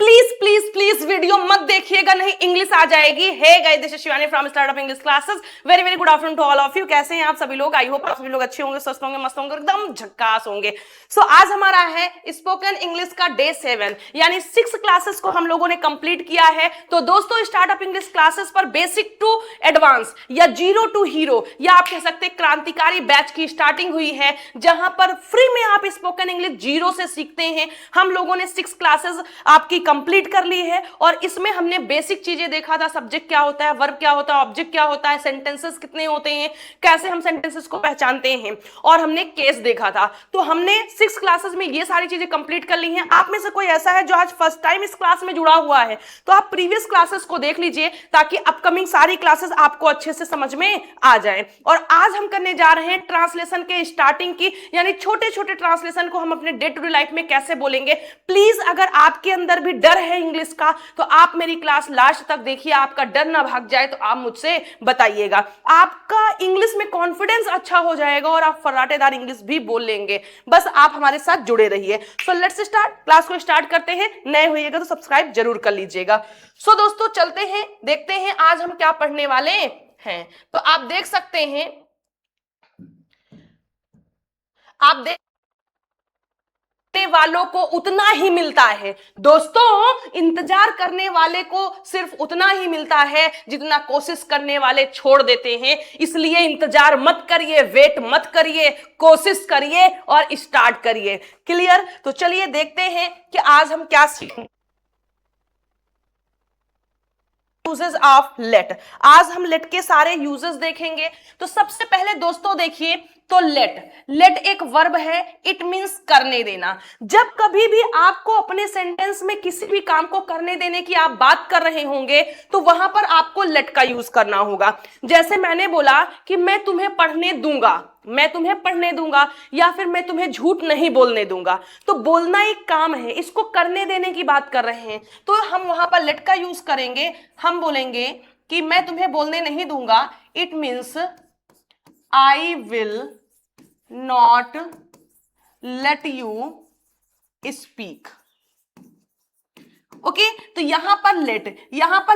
Please please please video मत देखिएगा, नहीं इंग्लिश आ जाएगी। Hey guys, this is Shivani from startup English classes. Very very good afternoon to all of you. कैसे हैं आप सभी लोग? आई होप आप सभी लोग अच्छे होंगे, स्वस्थ होंगे, मस्त होंगे, एकदम झक्कास होंगे। सो आज हमारा है स्पोकन इंग्लिश का डे 7, यानी 6 क्लासेस को हम लोगों ने कंप्लीट किया है। तो दोस्तों, स्टार्टअप इंग्लिश क्लासेस पर बेसिक टू एडवांस या जीरो टू हीरो या आप कह सकते हैं क्रांतिकारी बैच की स्टार्टिंग हुई है, जहां पर फ्री में आप स्पोकन इंग्लिश जीरो से सीखते हैं। हम लोगों ने 6 क्लासेस आपकी कंप्लीट कर ली है और इसमें हमने बेसिक चीजें देखा था। सब्जेक्ट क्या होता है, वर्ब क्या होता है, ऑब्जेक्ट क्या होता है, सेंटेंसेस कितने होते हैं, कैसे हम सेंटेंसेस को पहचानते हैं, और हमने केस देखा था। तो हमने 6 क्लासेस में ये सारी चीजें कंप्लीट कर ली हैं। आप में से कोई ऐसा है जो आज फर्स्ट टाइम इस क्लास में जुड़ा हुआ है, तो आप प्रीवियस क्लासेस को देख लीजिए ताकि अपकमिंग सारी क्लासेस आपको अच्छे से समझ में आ जाए। और आज हम करने जा रहे हैं ट्रांसलेशन के स्टार्टिंग की, यानी छोटे छोटे ट्रांसलेशन को हम अपने डे टू डे लाइफ में कैसे बोलेंगे। प्लीज अगर आपके अंदर भी डर है इंग्लिश का, तो आप मेरी क्लास लास्ट तक देखिए। आपका डर ना भाग जाए तो आप मुझसे बताइएगा। आपका इंग्लिश में कॉन्फिडेंस अच्छा हो जाएगा और आप फर्राटेदार इंग्लिश भी बोल लेंगे। बस आप हमारे साथ जुड़े रहिए। So let's start. क्लास को स्टार्ट करते हैं। नए होइएगा तो सब्सक्राइब जरूर कर लीजिएगा। सो दोस्तों, चलते हैं, देखते हैं आज हम क्या पढ़ने वाले हैं। तो आप देख सकते हैं, आप देख वालों को उतना ही मिलता है। दोस्तों, इंतजार करने वाले को सिर्फ उतना ही मिलता है जितना कोशिश करने वाले छोड़ देते हैं। इसलिए इंतजार मत करिए, वेट मत करिए, कोशिश करिए और स्टार्ट करिए। क्लियर? तो चलिए देखते हैं कि आज हम क्या सीखेंगे। Uses of let. आज हम लेट के सारे यूजेस देखेंगे। तो सबसे पहले दोस्तों देखिए, तो लेट एक वर्ब है। इट मींस करने देना। जब कभी भी आपको अपने सेंटेंस में किसी भी काम को करने देने की आप बात कर रहे होंगे, तो वहां पर आपको लेट का यूज करना होगा। जैसे मैंने बोला कि मैं तुम्हें पढ़ने दूंगा, मैं तुम्हें पढ़ने दूंगा, या फिर मैं तुम्हें झूठ नहीं बोलने दूंगा। तो बोलना एक काम है, इसको करने देने की बात कर रहे हैं, तो हम वहां पर लेट का यूज करेंगे। हम बोलेंगे कि मैं तुम्हें बोलने नहीं दूंगा। It means I will not let you speak. Okay, तो यहां पर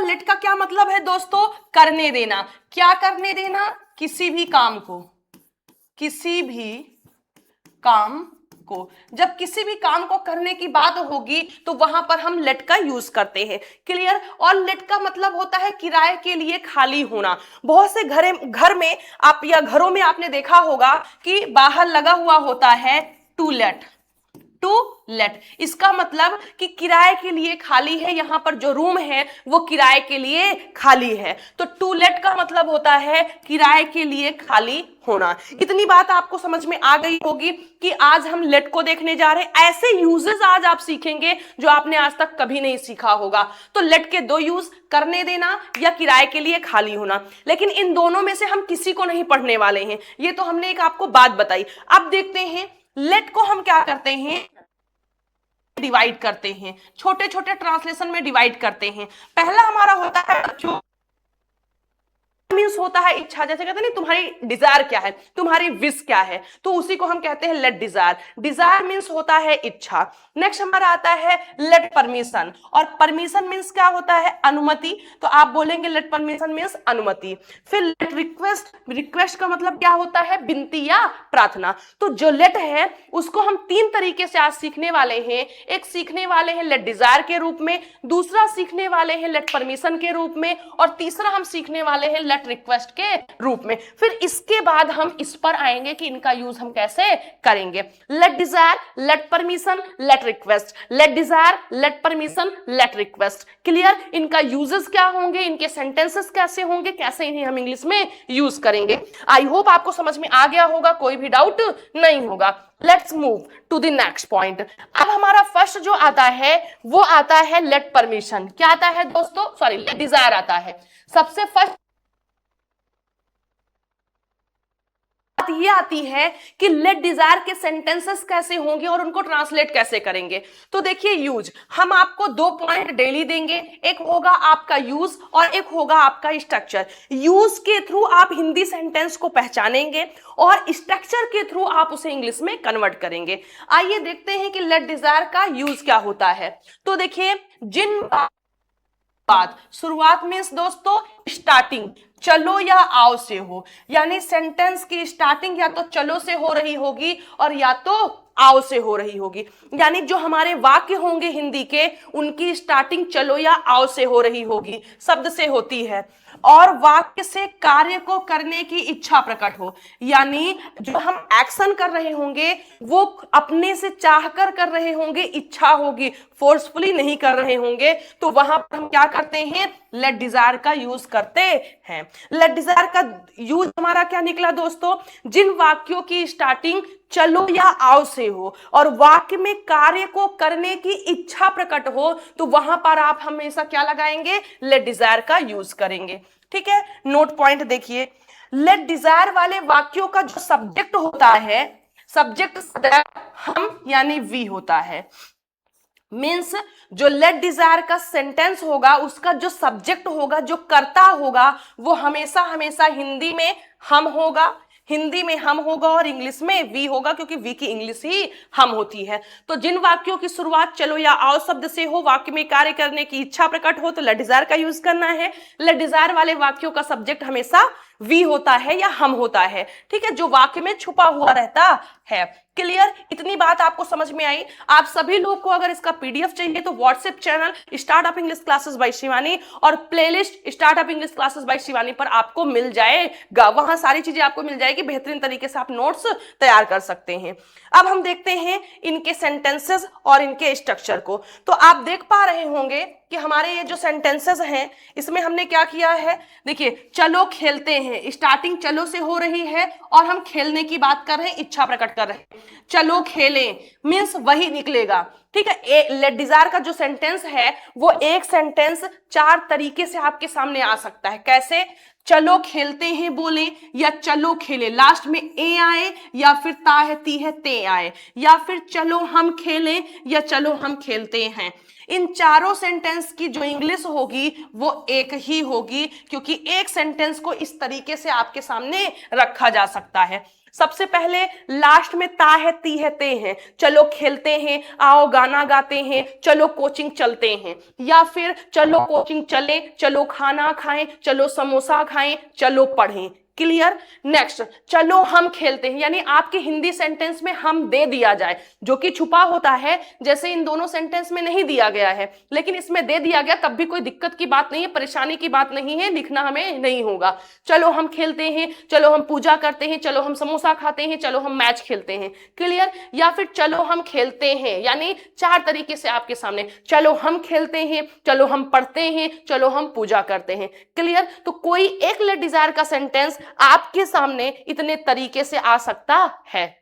लेट का क्या मतलब है दोस्तों? करने देना। क्या करने देना? किसी भी काम को, किसी भी काम को। जब किसी भी काम को करने की बात होगी तो वहां पर हम लेट का यूज करते हैं। क्लियर? और लेट का मतलब होता है किराए के लिए खाली होना। बहुत से घर में आप या घरों में आपने देखा होगा कि बाहर लगा हुआ होता है टू लेट। टू लेट इसका मतलब कि किराए के लिए खाली है। यहां पर जो रूम है वो किराए के लिए खाली है। तो टू लेट का मतलब होता है किराए के लिए खाली होना। इतनी बात आपको समझ में आ गई होगी कि आज हम लेट को देखने जा रहे हैं। ऐसे यूजेस आज आप सीखेंगे जो आपने आज तक कभी नहीं सीखा होगा। तो लेट के 2 यूज, करने देना या किराए के लिए खाली होना। लेकिन इन दोनों में से हम किसी को नहीं पढ़ने वाले हैं। ये तो हमने एक आपको बात बताई। अब देखते हैं लेट को हम क्या करते हैं, डिवाइड करते हैं, छोटे छोटे ट्रांसलेशन में डिवाइड करते हैं। पहला हमारा होता है बच्चों, मीन्स होता है इच्छा। जैसे कहते हैं ना, तुम्हारी डिजायर क्या है, तुम्हारी विश क्या है, तो उसी को हम कहते हैं लेट डिजायर। डिजायर मीन्स होता है इच्छा। नेक्स्ट हमारा आता है लेट परमिशन, और परमिशन मीन्स क्या होता है? अनुमति। तो आप बोलेंगे लेट परमिशन मीन्स अनुमति। फिर लेट रिक्वेस्ट, रिक्वेस्ट का मतलब क्या होता है? विनती या प्रार्थना। तो जो लेट है उसको हम 3 तरीके से आज सीखने वाले हैं। एक सीखने वाले हैं लेट डिजायर के रूप में, दूसरा सीखने वाले हैं लेट परमिशन के रूप में, और तीसरा हम सीखने वाले हैं लेट रिक्वेस्ट के रूप में। फिर इसके बाद हम इस पर आएंगे कि इनका यूज हम कैसे करेंगे। Let desire, let permission, let request. Let desire, let permission, let request. Clear? इनका यूजेस क्या होंगे, इनके सेंटेंसेस कैसे होंगे, कैसे इन्हें हम इंग्लिश में यूज करेंगे। आई होप आपको समझ में आ गया होगा, कोई भी डाउट नहीं होगा। Let's move to the next point. अब हमारा फर्स्ट जो आता है वो आता है लेट परमिशन। क्या आता है दोस्तों? सॉरी, लेट डिजायर आता है। सबसे फर्स्ट ये आती है कि लेट डिजायर के सेंटेंसेस कैसे होंगे और उनको ट्रांसलेट कैसे करेंगे। तो देखिए यूज, हम आपको 2 पॉइंट डेली देंगे, एक होगा आपका यूज और एक होगा आपका स्ट्रक्चर। यूज के थ्रू आप हिंदी सेंटेंस को पहचानेंगे और स्ट्रक्चर के थ्रू आप उसे इंग्लिश में कन्वर्ट करेंगे। आइए देखते हैं कि लेट डिजायर का यूज क्या होता है। तो देखिए, जिन बात शुरुआत मीन्स दोस्तों स्टार्टिंग चलो या आओ से हो, यानी सेंटेंस की स्टार्टिंग या तो चलो से हो रही होगी और या तो आओ से हो रही होगी। यानी जो हमारे वाक्य होंगे हिंदी के, उनकी स्टार्टिंग चलो या आओ से हो रही होगी, शब्द से होती है, और वाक्य से कार्य को करने की इच्छा प्रकट हो। यानी जो हम एक्शन कर रहे होंगे वो अपने से चाहकर कर रहे होंगे, इच्छा होगी, फोर्सफुली नहीं कर रहे होंगे। तो वहां पर हम क्या करते हैं, लेट डिजायर का यूज करते हैं। लेट डिजायर का यूज हमारा क्या निकला दोस्तों, जिन वाक्यों की स्टार्टिंग चलो या आओ से हो और वाक्य में कार्य को करने की इच्छा प्रकट हो, तो वहां पर आप हमेशा क्या लगाएंगे, लेट डिजायर का यूज करेंगे। ठीक है, नोट पॉइंट देखिए, लेट डिजायर वाले वाक्यों का जो सब्जेक्ट होता है, सब्जेक्ट हम यानी वी होता है। मीन्स जो लेट डिजायर का सेंटेंस होगा उसका जो सब्जेक्ट होगा, जो कर्ता होगा, वो हमेशा हमेशा हिंदी में हम होगा, हिंदी में हम होगा और इंग्लिश में वी होगा, क्योंकि वी की इंग्लिश ही हम होती है। तो जिन वाक्यों की शुरुआत चलो या आओ शब्द से हो, वाक्य में कार्य करने की इच्छा प्रकट हो, तो लेट डिजायर का यूज करना है। लेट डिजायर वाले वाक्यों का सब्जेक्ट हमेशा वी होता है या हम होता है। ठीक है, जो वाक्य में छुपा हुआ रहता है। क्लियर, इतनी बात आपको समझ में आई। आप सभी लोग को अगर इसका पीडीएफ चाहिए तो WhatsApp channel startup English classes by Shivani और playlist startup English classes by Shivani पर आपको मिल जाएगा। वहां सारी चीजें आपको मिल जाएगी, बेहतरीन तरीके से आप नोट्स तैयार कर सकते हैं। अब हम देखते हैं इनके सेंटेंसेस और इनके स्ट्रक्चर को। तो आप देख पा रहे होंगे कि हमारे ये जो सेंटेंसेस हैं इसमें हमने क्या किया है, देखिए चलो खेलते हैं, स्टार्टिंग चलो से हो रही है और हम खेलने की बात कर रहे हैं, इच्छा प्रकट कर रहे हैं। चलो खेलें मीन्स वही निकलेगा। ठीक है, लेट डिजायर का जो सेंटेंस है वो एक सेंटेंस 4 तरीके से आपके सामने आ सकता है। कैसे, चलो खेलते हैं बोले या चलो खेले, लास्ट में ए आए या फिर ता है ती है ते आए, या फिर चलो हम खेलें या चलो हम खेलते हैं। इन चारों सेंटेंस की जो इंग्लिश होगी वो एक ही होगी, क्योंकि एक सेंटेंस को इस तरीके से आपके सामने रखा जा सकता है। सबसे पहले लास्ट में ता है ती है ते हैं, चलो खेलते हैं, आओ गाना गाते हैं, चलो कोचिंग चलते हैं, या फिर चलो कोचिंग चले, चलो खाना खाएं, चलो समोसा खाएं, चलो पढ़ें। क्लियर। नेक्स्ट, चलो हम खेलते हैं, यानी आपके हिंदी सेंटेंस में हम दे दिया जाए, जो कि छुपा होता है, जैसे इन दोनों सेंटेंस में नहीं दिया गया है लेकिन इसमें दे दिया गया, तब भी कोई दिक्कत की बात नहीं है, परेशानी की बात नहीं है, लिखना हमें नहीं होगा। चलो हम खेलते हैं, चलो हम पूजा करते हैं, चलो हम समोसा खाते हैं, चलो हम मैच खेलते हैं। क्लियर। या फिर चलो हम खेलते हैं, यानी 4 तरीके से आपके सामने, चलो हम खेलते हैं, चलो हम पढ़ते हैं, चलो हम पूजा करते हैं। क्लियर। तो कोई एक लेट डिजायर का सेंटेंस आपके सामने इतने तरीके से आ सकता है।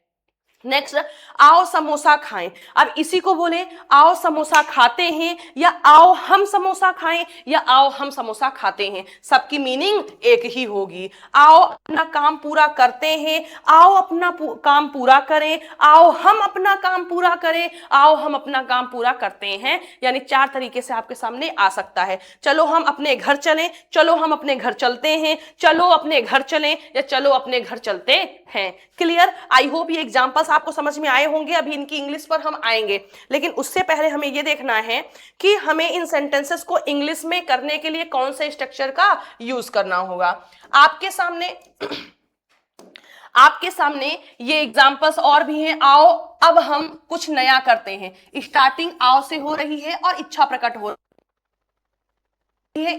नेक्स्ट, आओ समोसा खाएं। अब इसी को बोले आओ समोसा खाते हैं या आओ हम समोसा खाएं या आओ हम समोसा खाते हैं, सबकी मीनिंग एक ही होगी। आओ अपना काम पूरा करते हैं, आओ अपना काम पूरा करें, आओ हम अपना काम पूरा करें, आओ हम अपना काम पूरा करते हैं, यानी 4 तरीके से आपके सामने आ सकता है। चलो हम अपने घर चलें, चलो हम अपने घर चलते हैं, चलो अपने घर चलें या चलो अपने घर चलते हैं। क्लियर। आई होप ये एग्जांपल्स आपको समझ में आए होंगे। अभी इनकी इंग्लिश पर हम आएंगे, लेकिन उससे पहले हमें यह देखना है कि हमें इन सेंटेंसेस को इंग्लिश में करने के लिए कौन से स्ट्रक्चर का यूज करना होगा। आपके सामने ये एग्जांपल्स और भी हैं। आओ अब हम कुछ नया करते हैं, स्टार्टिंग आओ से हो रही है और इच्छा प्रकट हो रही है,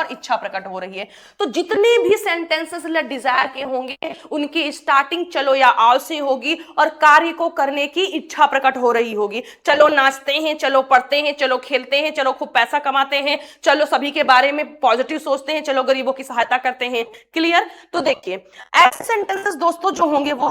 इच्छा प्रकट हो रही है। तो जितने भी सेंटेंसेस लेट डिजायर के होंगे उनकी स्टार्टिंग चलो या आओ से होगी और कार्य को करने की इच्छा प्रकट हो रही होगी। चलो नाचते हैं, चलो पढ़ते हैं, चलो खेलते हैं, चलो खूब पैसा कमाते हैं, चलो सभी के बारे में पॉजिटिव सोचते हैं, चलो गरीबों की सहायता करते हैं। क्लियर। तो देखिए ऐसे सेंटेंसेस दोस्तों जो होंगे वो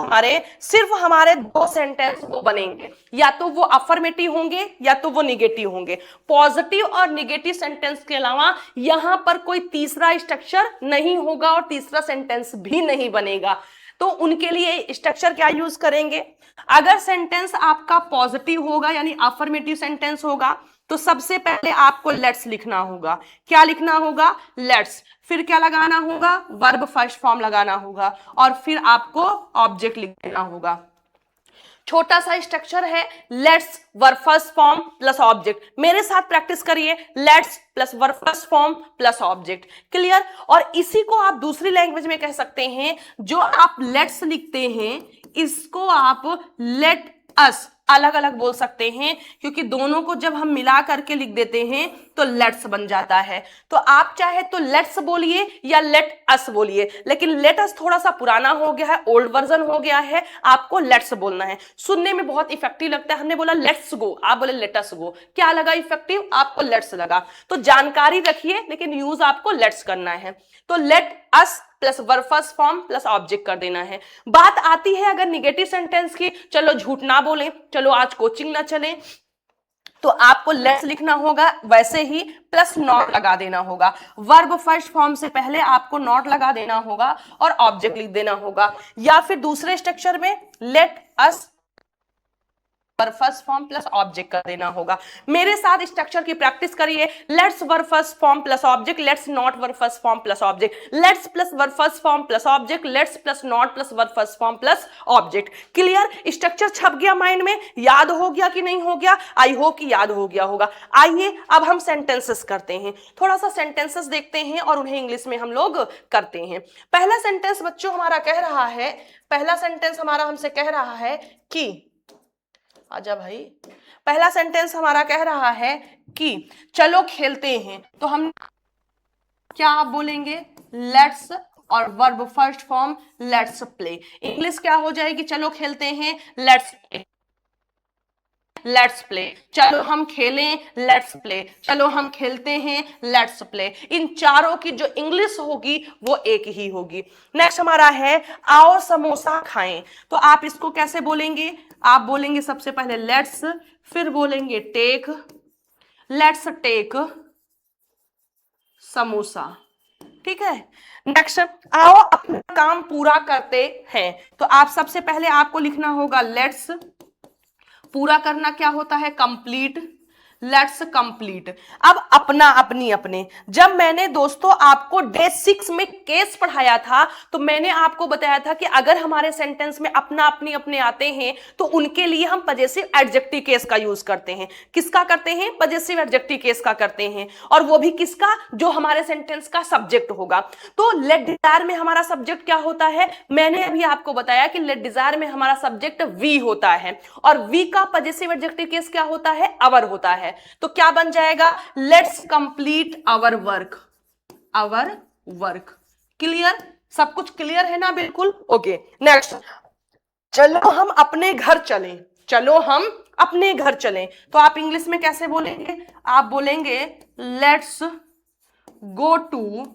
सिर्फ हमारे 2 सेंटेंस बनेंगे, या तो वो अफर्मेटिव होंगे या तो वो निगेटिव होंगे। पॉजिटिव और निगेटिव सेंटेंस के अलावा यहां पर कोई तीसरा स्ट्रक्चर नहीं होगा और तीसरा सेंटेंस भी नहीं बनेगा। तो उनके लिए स्ट्रक्चर क्या यूज करेंगे? अगर सेंटेंस आपका पॉजिटिव होगा यानी अफर्मेटिव सेंटेंस होगा तो सबसे पहले आपको लेट्स लिखना होगा। क्या लिखना होगा? लेट्स। फिर क्या लगाना होगा? वर्ब फर्स्ट फॉर्म लगाना होगा और फिर आपको ऑब्जेक्ट लिख देना होगा। छोटा सा स्ट्रक्चर है, let's verb first form plus object. मेरे साथ प्रैक्टिस करिए, let's plus verb first form plus object. Clear? और इसी को आप दूसरी लैंग्वेज में कह सकते हैं, जो आप लेट्स लिखते हैं इसको आप लेट अस अलग अलग बोल सकते हैं, क्योंकि दोनों को जब हम मिला करके लिख देते हैं तो लेट्स बन जाता है। तो आप चाहे तो लेट्स बोलिए या लेट अस बोलिए, लेकिन लेट अस थोड़ा सा पुराना हो गया है, ओल्ड वर्जन हो गया है, आपको लेट्स बोलना है। सुनने में बहुत इफेक्टिव लगता है। हमने बोला लेट्स गो, आप बोले लेट अस गो, क्या लगा इफेक्टिव? आपको लेट्स लगा। तो जानकारी रखिए लेकिन यूज आपको लेट्स करना है। तो let us plus verb first form plus object कर देना है। बात आती है अगर निगेटिव सेंटेंस की, चलो झूठ ना बोलें, चलो आज कोचिंग ना चले, तो आपको लेट्स लिखना होगा, वैसे ही प्लस नॉट लगा देना होगा। वर्ब फर्स्ट फॉर्म से पहले आपको नॉट लगा देना होगा और ऑब्जेक्ट लिख देना होगा। या फिर दूसरे स्ट्रक्चर में late us verb first form plus object कर देना होगा। मेरे साथ स्ट्रक्चर की प्रैक्टिस करिए, let's verb first form plus object, let's not verb first form plus object, let's plus verb first form plus object, let's plus not plus verb first form plus object. Clear? Structure छप गया mind में? याद हो गया कि नहीं हो गया? आई होप कि याद हो गया होगा। आइए अब हम सेंटेंसेस करते हैं, थोड़ा सा सेंटेंसेस देखते हैं और उन्हें इंग्लिश में हम लोग करते हैं। पहला सेंटेंस बच्चों हमारा कह रहा है, पहला सेंटेंस हमारा हमसे कह रहा है कि, आजा भाई, पहला सेंटेंस हमारा कह रहा है कि चलो खेलते हैं। तो हम क्या आप बोलेंगे? लेट्स और verb first form let's play. English क्या हो जाएगी? चलो खेलते हैं, लेट्स प्ले। लेट्स प्ले, चलो हम खेलें, लेट्स प्ले, चलो हम खेलते हैं, लेट्स प्ले। इन चारों की जो इंग्लिश होगी वो एक ही होगी। नेक्स्ट हमारा है आओ समोसा खाएं। तो आप इसको कैसे बोलेंगे? आप बोलेंगे सबसे पहले लेट्स, फिर बोलेंगे टेक, लेट्स टेक समोसा। ठीक है? नेक्स्ट आओ अपना काम पूरा करते हैं। तो आप सबसे पहले आपको लिखना होगा लेट्स, पूरा करना क्या होता है? Complete, let's complete. अब अपना अपनी अपने, जब मैंने दोस्तों आपको डे 6 में केस पढ़ाया था तो मैंने आपको बताया था कि अगर हमारे सेंटेंस में अपना अपनी अपने आते हैं तो उनके लिए हम पजेसिव एडजेक्टिव केस का यूज करते हैं। किसका करते हैं? पजेसिव एडजेक्टिव केस का करते हैं। और वो भी किसका? जो हमारे सेंटेंस का सब्जेक्ट होगा। तो लेट डिजायर में हमारा सब्जेक्ट क्या होता है? मैंने अभी आपको बताया कि लेट डिजायर में हमारा सब्जेक्ट वी होता है और वी का पजेसिव एडजेक्टिव केस क्या होता है? अवर होता है। तो क्या बन जाएगा? Let's complete our work, our work. Clear? सब कुछ क्लियर है ना? बिल्कुल ओके। नेक्स्ट, चलो हम अपने घर चलें, चलो हम अपने घर चलें। तो आप इंग्लिश में कैसे बोलेंगे? आप बोलेंगे let's go to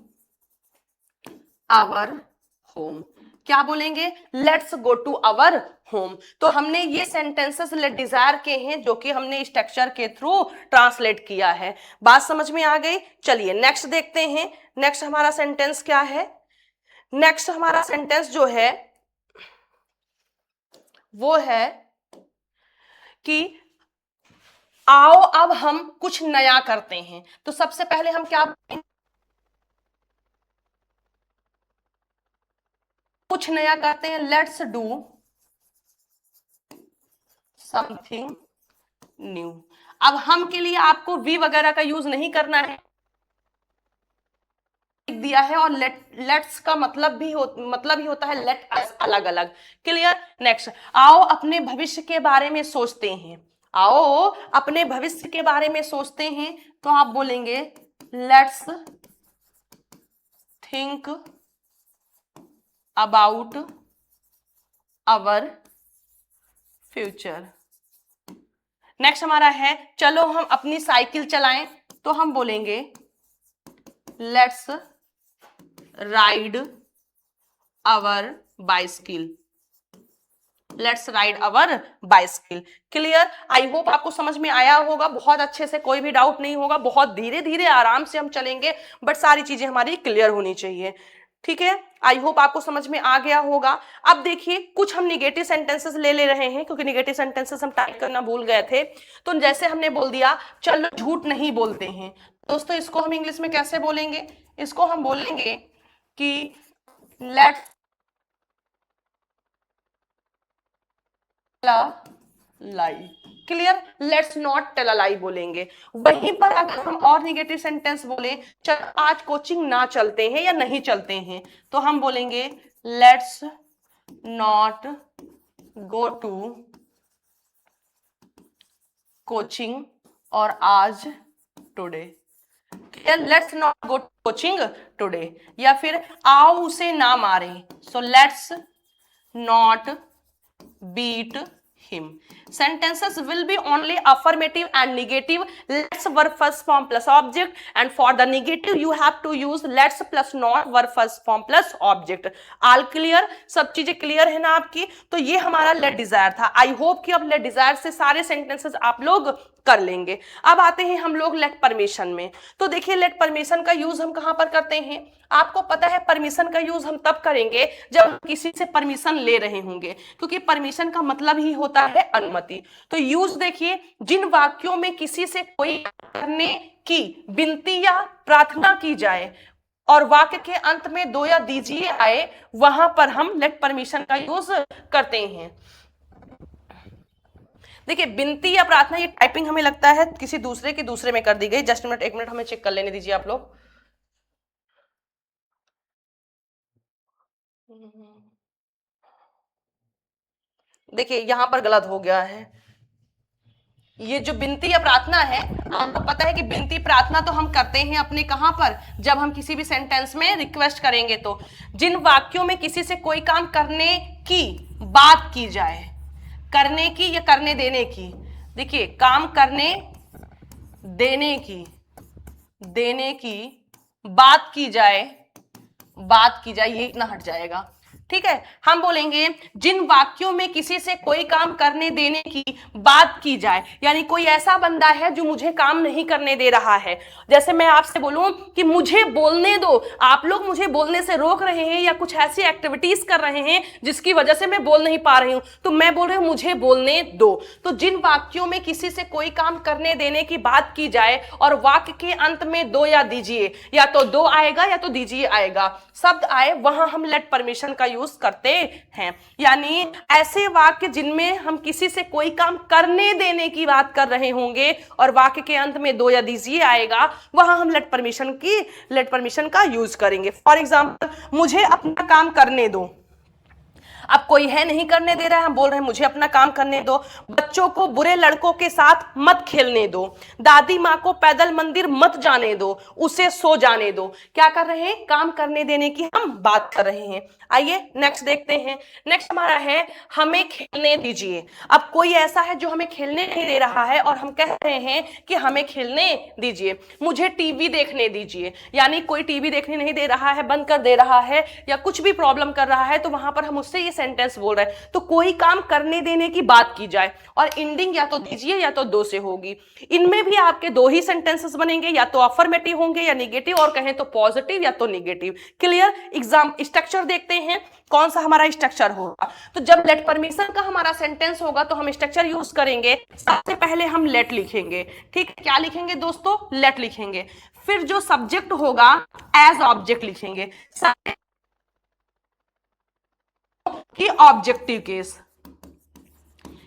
our home. क्या बोलेंगे? Let's go to our home. तो हमने ये सेंटेंसेस लेट डिजायर के हैं जो कि हमने स्ट्रक्चर के थ्रू ट्रांसलेट किया है। बात समझ में आ गई? चलिए नेक्स्ट देखते हैं। नेक्स्ट हमारा सेंटेंस क्या है? नेक्स्ट हमारा सेंटेंस जो है वो है कि आओ अब हम कुछ नया करते हैं। तो सबसे पहले हम क्या कुछ नया करते हैं? Let's do something new. अब हम के लिए आपको वी वगैरह का यूज नहीं करना है, दिया है। और लेट्स का मतलब ही होता है लेट अस, अलग अलग। क्लियर? नेक्स्ट, आओ अपने भविष्य के बारे में सोचते हैं। आओ अपने भविष्य के बारे में सोचते हैं। तो आप बोलेंगे let's think about our future. Next हमारा है चलो हम अपनी साइकिल चलाएं। तो हम बोलेंगे let's ride our bicycle. Let's ride our bicycle. Clear? I hope आपको समझ में आया होगा बहुत अच्छे से, कोई भी डाउट नहीं होगा, बहुत धीरे धीरे आराम से हम चलेंगे, बट सारी चीजें हमारी क्लियर होनी चाहिए। ठीक है, आई होप आपको समझ में आ गया होगा। अब देखिए कुछ हम निगेटिव सेंटेंसेस ले रहे हैं, क्योंकि निगेटिव सेंटेंसेस हम टाइप करना भूल गए थे। तो जैसे हमने बोल दिया चलो झूठ नहीं बोलते हैं, दोस्तों इसको हम इंग्लिश में कैसे बोलेंगे? इसको हम बोलेंगे कि let's lie. Clear? Let's not tell a lie बोलेंगे। वहीं पर अगर हम और निगेटिव सेंटेंस बोले, चल आज कोचिंग ना चलते हैं या नहीं चलते हैं, तो हम बोलेंगे let's not go to coaching और आज today. Let's not go to coaching today, या फिर आओ उसे ना मारे, so let's not beat him. Sentences will be only affirmative and negative. Let's verb first form plus object, and for the negative you have to use let's plus not verb first form plus object. All clear? सब चीजें clear है ना आपकी? तो ये हमारा late Dzire था। आई hope कि अब लेट डिजायर से सारे सेंटेंसेस आप लोग कर लेंगे। अब आते हैं हम लोग लेट परमिशन में। तो देखिए लेट परमिशन का यूज हम कहां पर करते हैं? आपको पता है परमिशन का यूज हम तब करेंगे जब हम किसी से परमिशन ले रहे होंगे, क्योंकि परमिशन का मतलब ही होता है अनुमति। तो यूज देखिए, जिन वाक्यों में किसी से कोई करने की विनती या प्रार्थना की जाए और वाक्य के अंत में दो या दीजिए आए, वहां पर हम लेट परमिशन का यूज करते हैं। देखिए विनती या प्रार्थना ये टाइपिंग हमें लगता है किसी दूसरे के दूसरे में कर दी गई। जस्ट मिनट, एक मिनट हमें चेक कर लेने दीजिए आप लोग। देखिए यहां पर गलत हो गया है। ये जो विनती या प्रार्थना है, आपको पता है कि विनती प्रार्थना तो हम करते हैं अपने कहां पर, जब हम किसी भी सेंटेंस में रिक्वेस्ट करेंगे। तो जिन वाक्यों में किसी से कोई काम करने की बात की जाए, करने की या करने देने की, देखिए काम करने देने की बात की जाए, ये इतना हट जाएगा। ठीक है, हम बोलेंगे जिन वाक्यों में किसी से कोई काम करने देने की बात की जाए, यानी कोई ऐसा बंदा है जो मुझे काम नहीं करने दे रहा है। जैसे मैं आपसे बोलूं कि मुझे बोलने दो, आप लोग मुझे बोलने से रोक रहे हैं या कुछ ऐसी एक्टिविटीज कर रहे हैं जिसकी वजह से मैं बोल नहीं पा रही हूं, तो मैं बोल रही हूं मुझे बोलने दो। तो जिन वाक्यों में किसी से कोई काम करने देने की बात की जाए और वाक्य के अंत में दो या दीजिए, या तो दो आएगा या तो दीजिए आएगा, शब्द आए, वहां हम लेट परमिशन का यूज करते हैं। यानी ऐसे वाक्य जिनमें हम किसी से कोई काम करने देने की बात कर रहे होंगे और वाक्य के अंत में दो या दीजिए आएगा, वहां हम लेट परमिशन का यूज करेंगे। फॉर एग्जाम्पल, मुझे अपना काम करने दो। अब कोई है नहीं करने दे रहा है, हम बोल रहे हैं मुझे अपना काम करने दो। बच्चों को बुरे लड़कों के साथ मत खेलने दो। दादी माँ को पैदल मंदिर मत जाने दो, उसे सो जाने दो। क्या कर रहे हैं? काम करने देने की हम बात कर रहे हैं। आइए नेक्स्ट देखते हैं। नेक्स्ट हमारा है हमें खेलने दीजिए। अब कोई ऐसा है जो हमें खेलने नहीं दे रहा है और हम कह रहे हैं कि हमें खेलने दीजिए। मुझे टीवी देखने दीजिए, यानी कोई टीवी देखने नहीं दे रहा है, बंद कर दे रहा है या कुछ भी प्रॉब्लम कर रहा है, तो वहां पर हम उससे ये सेंटेंस बोल रहे हैं। तो कोई काम करने देने की बात की जाए और एंडिंग या तो दीजिए या तो दो से होगी। इनमें भी आपके दो ही सेंटेंसेस बनेंगे, या तो अफर्मेटिव होंगे या निगेटिव, और कहें तो पॉजिटिव या तो निगेटिव। क्लियर? एग्जाम स्ट्रक्चर देखते हैं कौन सा हमारा स्ट्रक्चर होगा। तो जब लेट परमिशन का हमारा सेंटेंस होगा तो हम स्ट्रक्चर यूज करेंगे। सबसे पहले हम लेट लिखेंगे। ठीक है, क्या लिखेंगे दोस्तों? लेट लिखेंगे। फिर जो सब्जेक्ट होगा एज ऑब्जेक्ट लिखेंगे कि ऑब्जेक्टिव केस।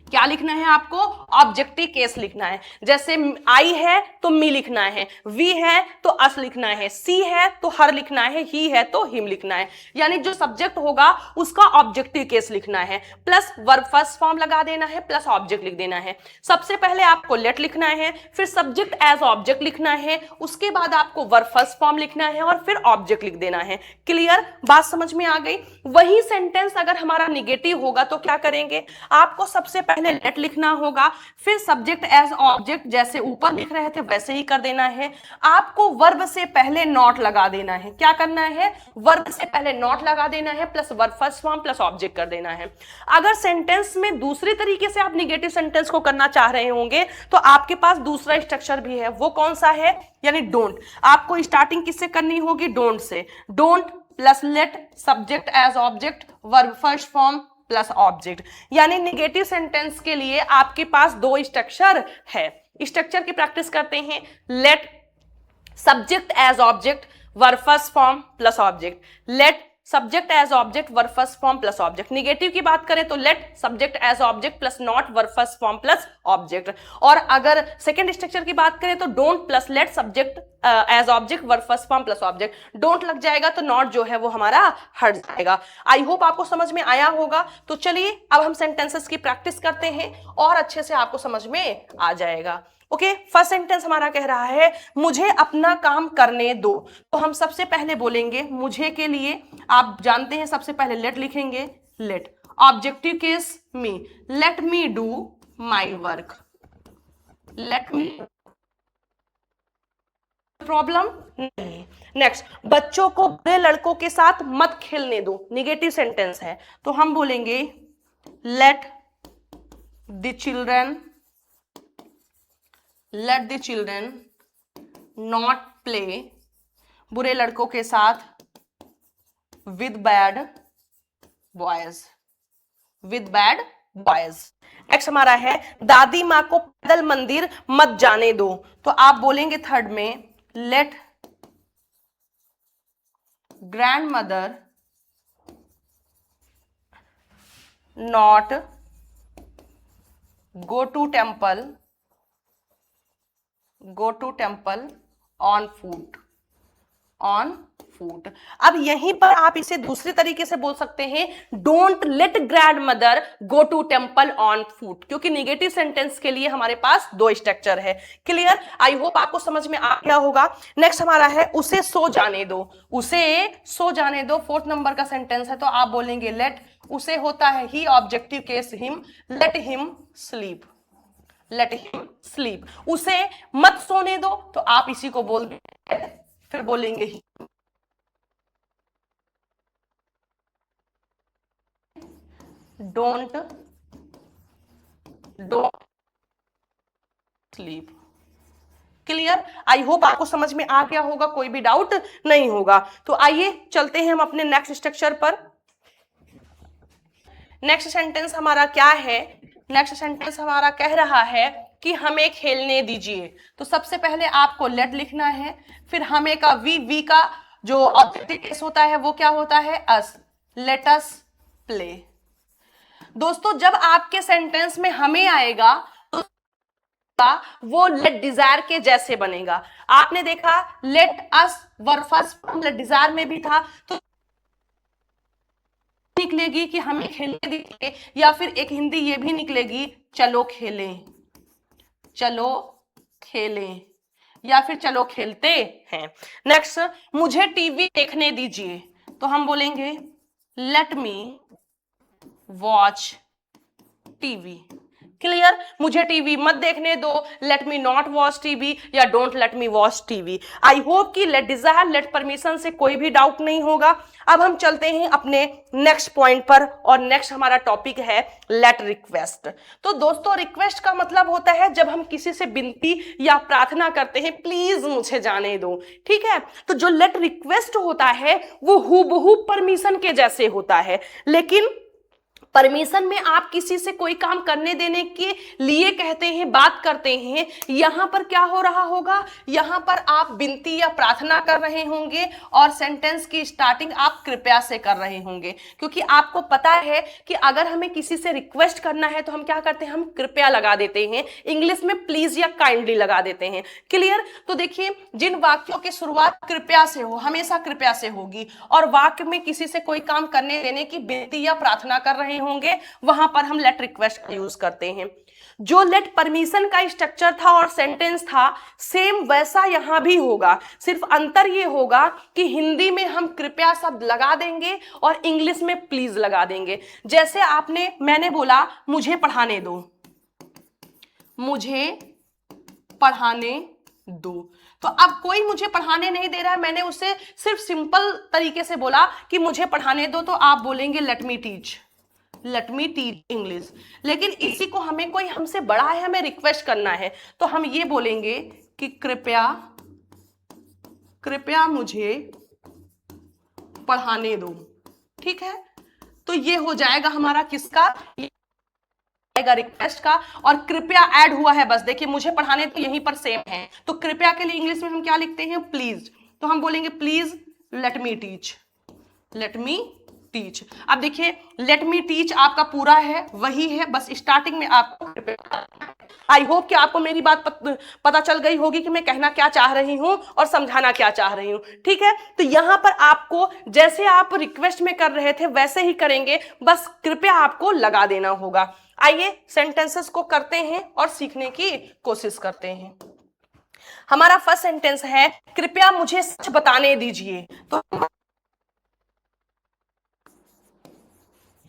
क्या लिखना है आपको? ऑब्जेक्टिव केस लिखना है। जैसे आई है तो मी लिखना है, वी है तो अस लिखना है, सी है तो हर लिखना है, ही है तो हिम लिखना है। यानी जो सब्जेक्ट होगा उसका ऑब्जेक्टिव केस लिखना है, प्लस वर्ब फर्स्ट फॉर्म लगा देना है, प्लस ऑब्जेक्ट लिख देना है। सबसे पहले आपको लेट लिखना है, फिर सब्जेक्ट एज ऑब्जेक्ट लिखना है, उसके बाद आपको वर्ब फर्स्ट फॉर्म लिखना है और फिर ऑब्जेक्ट लिख देना है। क्लियर? बात समझ में आ गई? वही सेंटेंस अगर हमारा निगेटिव होगा तो क्या करेंगे? आपको सबसे पहले लेट लिखना होगा, फिर सब्जेक्ट एज ऑब्जेक्ट जैसे ऊपर लिख रहे थे वैसे ही कर देना है। आपको वर्ब से पहले नॉट लगा देना है। क्या करना है? वर्ब से पहले नॉट लगा देना है plus verb first form plus object कर देना है। अगर सेंटेंस में दूसरी तरीके से आप निगेटिव सेंटेंस को करना चाह रहे होंगे तो आपके पास दूसरा स्ट्रक्चर भी है। वो कौन सा है? यानी डोंट। आपको स्टार्टिंग किससे करनी होगी? Don't say. Don't plus let subject as object verb first form plus object. यानी निगेटिव सेंटेंस के लिए आपके पास दो स्ट्रक्चर है। स्ट्रक्चर की प्रैक्टिस करते हैं। Let subject as object verb first form plus object. Let subject as object verb first form plus object. Negative की बात करें तो let subject as object plus not verb first form plus object. और अगर second structure की बात करें तो don't plus let subject as object verb first form plus object. Don't लग जाएगा तो नॉट जो है वो हमारा हट जाएगा। आई होप आपको समझ में आया होगा। तो चलिए अब हम सेंटेंसेस की प्रैक्टिस करते हैं और अच्छे से आपको समझ में आ जाएगा। ओके, फर्स्ट सेंटेंस हमारा कह रहा है मुझे अपना काम करने दो। तो हम सबसे पहले बोलेंगे मुझे के लिए, आप जानते हैं सबसे पहले लेट लिखेंगे। Let objective case me, let me do my work. Let me, problem नहीं। नेक्स्ट, बच्चों को बुरे लड़कों के साथ मत खेलने दो। निगेटिव सेंटेंस है तो हम बोलेंगे let the children, let the children not play, बुरे लड़कों के साथ with bad boys, with bad boys. Next हमारा है दादी माँ को पैदल मंदिर मत जाने दो। तो आप बोलेंगे थर्ड में let grandmother not go to temple, go to temple on foot, on foot. अब यहीं पर आप इसे दूसरी तरीके से बोल सकते हैं don't let grandmother go to temple on foot, क्योंकि निगेटिव सेंटेंस के लिए हमारे पास दो स्ट्रक्चर है। क्लियर? आई होप आपको समझ में आ गया होगा। नेक्स्ट हमारा है उसे सो जाने दो, उसे सो जाने दो। फोर्थ नंबर का सेंटेंस है तो आप बोलेंगे लेट, उसे होता है ही, objective case him, let him sleep, let him sleep. उसे मत सोने दो तो आप इसी को बोल देंगे, फिर बोलेंगे ही, don't sleep. Clear? I hope आपको समझ में आ गया होगा, कोई भी डाउट नहीं होगा। तो आइए चलते हैं हम अपने नेक्स्ट स्ट्रक्चर पर। नेक्स्ट सेंटेंस हमारा क्या है? नेक्स्ट सेंटेंस हमारा कह रहा है कि हमें खेलने दीजिए। तो सबसे पहले आपको लेट लिखना है, फिर हमें का वी का जो ऑब्जेक्टिव केस होता है वो क्या होता है? अस, लेट अस प्ले। दोस्तों जब आपके सेंटेंस में हमें आएगा तो वो लेट डिजायर के जैसे बनेगा। आपने देखा let us verb first form let desire में भी था, तो निकलेगी कि हमें खेलने दीजिए, या फिर एक हिंदी ये भी निकलेगी चलो खेलें, चलो खेलें, या फिर चलो खेलते हैं। नेक्स्ट, मुझे टीवी देखने दीजिए। तो हम बोलेंगे let me watch TV. Clear? मुझे टीवी मत देखने दो, let me not watch TV, या don't let me watch TV. I hope कि लेट डिजायर लेट परमिशन से कोई भी डाउट नहीं होगा। अब हम चलते हैं अपने नेक्स्ट पॉइंट पर, और नेक्स्ट हमारा टॉपिक है लेट रिक्वेस्ट। तो दोस्तों रिक्वेस्ट का मतलब होता है जब हम किसी से विनती या प्रार्थना करते हैं प्लीज मुझे जाने दो, ठीक है। तो जो लेट रिक्वेस्ट होता है वो हूबहू परमिशन के जैसे होता है, लेकिन परमिशन में आप किसी से कोई काम करने देने के लिए कहते हैं, बात करते हैं। यहां पर क्या हो रहा होगा? यहां पर आप विनती या प्रार्थना कर रहे होंगे और सेंटेंस की स्टार्टिंग आप कृपया से कर रहे होंगे, क्योंकि आपको पता है कि अगर हमें किसी से रिक्वेस्ट करना है तो हम क्या करते हैं? हम कृपया लगा देते हैं, इंग्लिश में प्लीज या काइंडली लगा देते हैं। क्लियर? तो देखिए जिन वाक्यों की शुरुआत कृपया से हो, हमेशा कृपया से होगी, और वाक्य में किसी से कोई काम करने देने की विनती या प्रार्थना कर रहे होंगे वहां पर हम लेट रिक्वेस्ट का यूज करते हैं। जो लेट परमिशन का स्ट्रक्चर था और सेंटेंस था सेम वैसा यहां भी होगा, सिर्फ अंतर ये होगा कि हिंदी में हम कृपया शब्द लगा देंगे और इंग्लिश में प्लीज लगा देंगे। जैसे मैंने बोला मुझे पढ़ाने दो, मुझे पढ़ाने दो, तो अब कोई मुझे पढ़ाने नहीं दे रहा है, मैंने उसे सिर्फ सिंपल तरीके से बोला कि मुझे पढ़ाने दो, तो आप बोलेंगे लेट मी टीच इंग्लिश। लेकिन इसी को कोई हमसे बड़ा है, हमें रिक्वेस्ट करना है, तो हम ये बोलेंगे कि कृपया मुझे पढ़ाने दो। ठीक है, तो ये हो जाएगा हमारा किसका, रिक्वेस्ट का, और कृपया ऐड हुआ है बस। देखिए मुझे पढ़ाने तो यहीं पर सेम है, तो कृपया के लिए इंग्लिश में हम क्या लिखते हैं, प्लीज, तो हम बोलेंगे प्लीज लेट मी टीच। अब देखिए लेट मी टीच आपका पूरा है वही है, बस स्टार्टिंग में आपको, आई होप कि आपको मेरी बात पता चल गई होगी कि मैं कहना क्या चाह रही हूं और समझाना क्या चाह रही हूं। ठीक है, तो यहां पर आपको जैसे आप रिक्वेस्ट में कर रहे थे वैसे ही करेंगे, बस कृपया आपको लगा देना होगा। आइए सेंटेंसेस को करते हैं और सीखने की कोशिश करते हैं। हमारा फर्स्ट सेंटेंस है कृपया मुझे सच बताने दीजिए, तो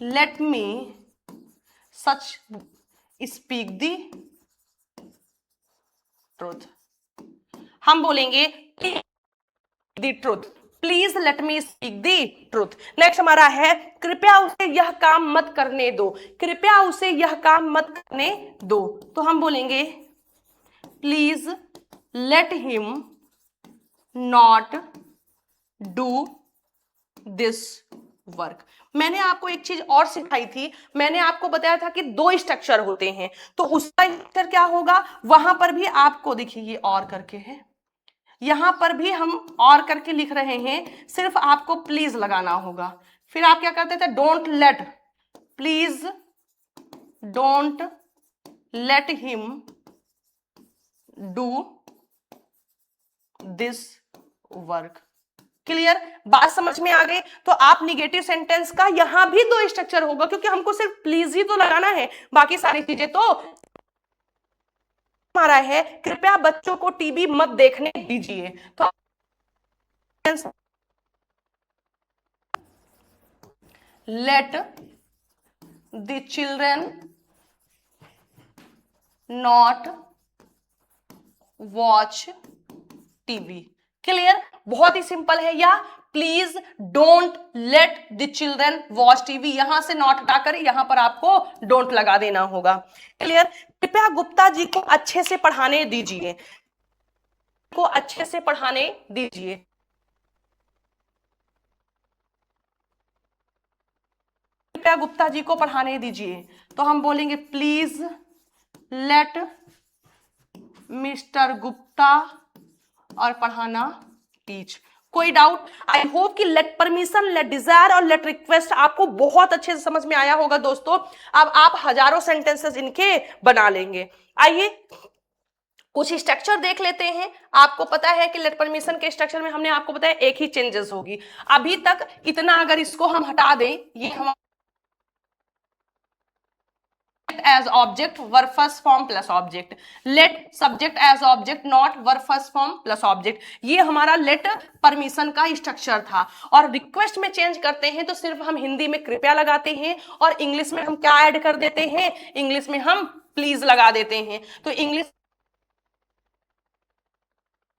लेट मी सच स्पीक दी ट्रूथ। हम बोलेंगे the truth, please let me speak the truth. Next हमारा है कृपया उसे यह काम मत करने दो, कृपया उसे यह काम मत करने दो, तो हम बोलेंगे please let him not do this work. मैंने आपको एक चीज और सिखाई थी, मैंने आपको बताया था कि 2 स्ट्रक्चर होते हैं, तो उसका स्ट्रक्चर क्या होगा, वहां पर भी आपको देखिए ये और करके है, यहां पर भी हम और करके लिख रहे हैं, सिर्फ आपको प्लीज लगाना होगा। फिर आप क्या करते थे, don't let, please don't let him do this work. Clear, बात समझ में आ गई। तो आप निगेटिव सेंटेंस का यहां भी 2 स्ट्रक्चर होगा, क्योंकि हमको सिर्फ प्लीज ही तो लगाना है, बाकी सारी चीजें तो हमारा है कृपया बच्चों को टीवी मत देखने दीजिए, तो let the children not watch TV. Clear, बहुत ही सिंपल है, या please don't let the children watch TV, यहां से नॉट हटाकर यहां पर आपको डोंट लगा देना होगा। क्लियर, कृपया गुप्ता जी को अच्छे से पढ़ाने दीजिए, को अच्छे से पढ़ाने दीजिए, कृपया गुप्ता जी को पढ़ाने दीजिए, तो हम बोलेंगे प्लीज लेट मिस्टर गुप्ता और पढ़ाना टीच। कोई डाउट? आई होप कि लेट परमिशन, लेट डिजायर और लेट रिक्वेस्ट आपको बहुत अच्छे से समझ में आया होगा दोस्तों। अब आप हजारों सेंटेंसेस इनके बना लेंगे। आइए कुछ स्ट्रक्चर देख लेते हैं। आपको पता है कि लेट परमिशन के स्ट्रक्चर में हमने आपको बताया एक ही चेंजेस होगी अभी तक, इतना अगर इसको हम हटा दें, ये हम as object verb first form plus object, let subject as object not verb first form plus object, ये हमारा let परमिशन का स्ट्रक्चर था। और रिक्वेस्ट में चेंज करते हैं तो सिर्फ हम हिंदी में कृपया लगाते हैं और इंग्लिश में हम क्या ऐड कर देते हैं, इंग्लिश में हम प्लीज लगा देते हैं। तो English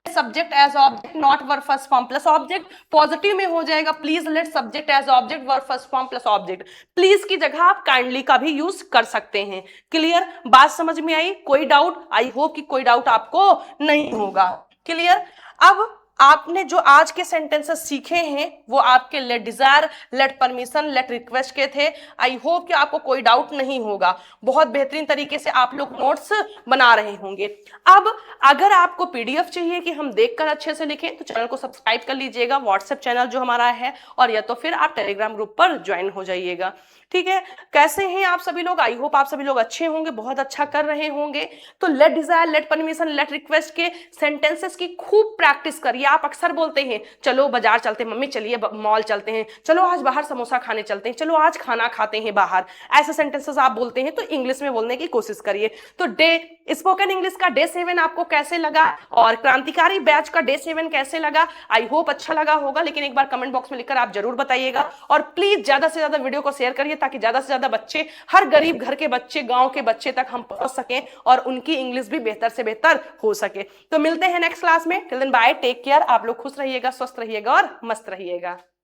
subject as object not verb first form plus object, positive में हो जाएगा please let subject as object verb first form plus object. Please की जगह आप काइंडली का भी यूज कर सकते हैं। क्लियर, बात समझ में आई? कोई डाउट? आई होप कि कोई डाउट आपको नहीं होगा। क्लियर, अब आपने जो आज के सेंटेंसेस सीखे हैं वो आपके let desire, let permission, let request के थे। आई होप कि आपको कोई डाउट नहीं होगा, बहुत बेहतरीन तरीके से आप लोग नोट्स बना रहे होंगे। अब अगर आपको पीडीएफ चाहिए कि हम देखकर अच्छे से लिखें तो चैनल को सब्सक्राइब कर लीजिएगा, व्हाट्सएप चैनल जो हमारा है, और या तो फिर आप टेलीग्राम ग्रुप पर ज्वाइन हो जाइएगा। ठीक है, कैसे हैं आप सभी लोग? आई होप आप सभी लोग अच्छे होंगे, बहुत अच्छा कर रहे होंगे। तो let desire, let permission, let request के सेंटेंसेस की खूब प्रैक्टिस करिए। आप अक्सर बोलते हैं चलो बाजार चलते हैं, मम्मी चलिए मॉल चलते हैं, चलो आज बाहर समोसा खाने चलते हैं, चलो आज खाना खाते हैं बाहर। ऐसे सेंटेंसेस आप बोलते हैं, तो इंग्लिश में बोलने की कोशिश करिए। तो स्पोकन इंग्लिश का डे 7 आपको कैसे लगा, और क्रांतिकारी बैच का डे 7 कैसे लगा? आई होप अच्छा लगा होगा, लेकिन एक बार कमेंट बॉक्स में लिखकर आप जरूर बताइएगा। और प्लीज ज्यादा से ज्यादा वीडियो को शेयर करिए, ताकि ज्यादा से ज्यादा बच्चे, हर गरीब घर के बच्चे, गांव के बच्चे तक हम पहुंच सकें और उनकी इंग्लिश भी बेहतर से बेहतर हो सके। तो मिलते हैं नेक्स्ट क्लास में। Till then bye, take care. आप लोग खुश रहिएगा, स्वस्थ रहिएगा और मस्त रहिएगा।